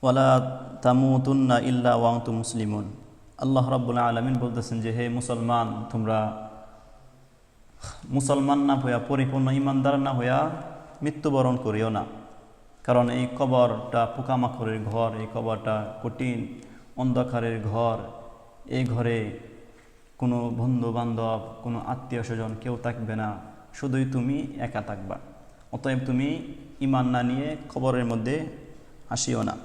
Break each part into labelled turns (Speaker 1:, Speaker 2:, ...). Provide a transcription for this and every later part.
Speaker 1: ওয়ালা তামুতুন্না ইল্লা ওয়া আনতুম মুসলিমুন। আল্লাহ রাব্বুল আলামিন বলতেছেন যে হে মুসলমান, তোমরা মুসলমান না হইয়া, পরিপূর্ণ ইমানদার না হইয়া মৃত্যুবরণ করিও না। কারণ এই কবরটা পোকামাকড়ের ঘর, এই কবরটা কঠিন অন্ধকারের ঘর। এই ঘরে কোনো বন্ধু বান্ধব, কোনো আত্মীয় স্বজন কেউ থাকবে না, শুধুই তুমি একা থাকবা। অতএব তুমি ইমান না নিয়ে কবরের মধ্যে আসিও না।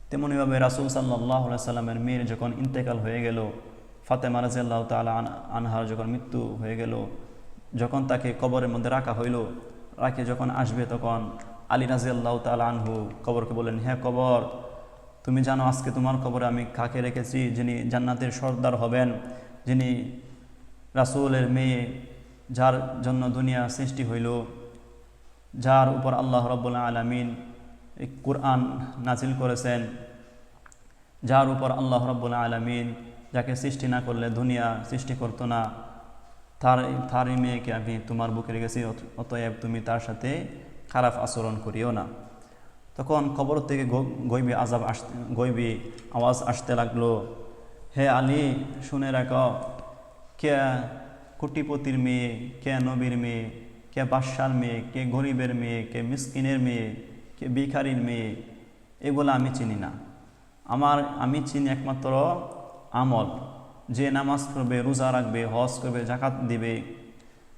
Speaker 1: তেমনিভাবে রাসূল সাল্লাল্লাহু আলাইহি সাল্লামের মেয়ের যখন ইন্তেকাল হয়ে গেল, ফাতেমা রাদিয়াল্লাহু তাআলা আনহার যখন মৃত্যু হয়ে গেল, যখন তাকে কবরের মধ্যে রাখা হইল, রাখে যখন আসবে তখন আলী রাদিয়াল্লাহু তাআলা আনহু কবরকে বললেন, হ্যাঁ কবর, তুমি জানো আজকে তোমার কবরে আমি কাকে রেখেছি? যিনি জান্নাতের সর্দার হবেন, যিনি রাসূলের মেয়ে, যার জন্য দুনিয়া সৃষ্টি হইল, যার উপর আল্লাহ রাব্বুল আলামিন এই কুরআন নাজিল করেছেন, যার উপর আল্লাহ রাব্বুল আলামিন, যাকে সৃষ্টি না করলে দুনিয়া সৃষ্টি করতো না, তারই মেয়েকে আমি তোমার বুকে রেখেছি, অতএব তুমি তার সাথে খারাপ আচরণ করিও না। তখন কবর থেকে গইবি আওয়াজ আসতে লাগলো, হে আলী, শুনে রাখো, কে কোটিপতির মেয়ে, কে নবীর মেয়ে, কে বাদশার মেয়ে, কে গরিবের মেয়ে, কে মিসকিনের মেয়ে, কে ভিখারির মেয়ে, এগুলো আমি চিনি না। আমি চিনি একমাত্র আমল। যে নামাজ পড়বে, রোজা রাখবে, হজ করবে, জাকাত দিবে,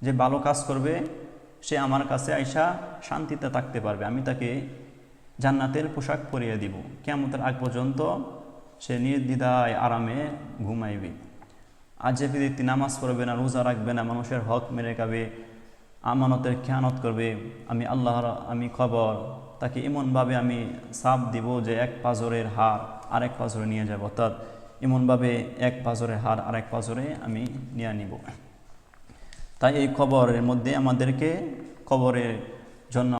Speaker 1: যে ভালো কাজ করবে, সে আমার কাছে আইসা শান্তিতে থাকতে পারবে। আমি তাকে জান্নাতের পোশাক পরিয়ে দিব। কিয়ামতের আগ পর্যন্ত সে নির্দ্বিধায় আরামে ঘুমাইবে। আর যে ব্যক্তি নামাজ পড়বে না, রোজা রাখবে না, মানুষের হক মেরে খাবে, আমানতের খেয়ানত করবে, আমি খবর তাকে এমনভাবে আমি সাপ দিব যে এক পাঁজরের হার আরেক পাঁজরে নিয়ে যাব। অর্থাৎ এমনভাবে এক পাঁজরের হার আরেক পাঁজরে আমি নিয়ে নিব। তাই এই খবরের মধ্যে আমাদেরকে কবরের জন্য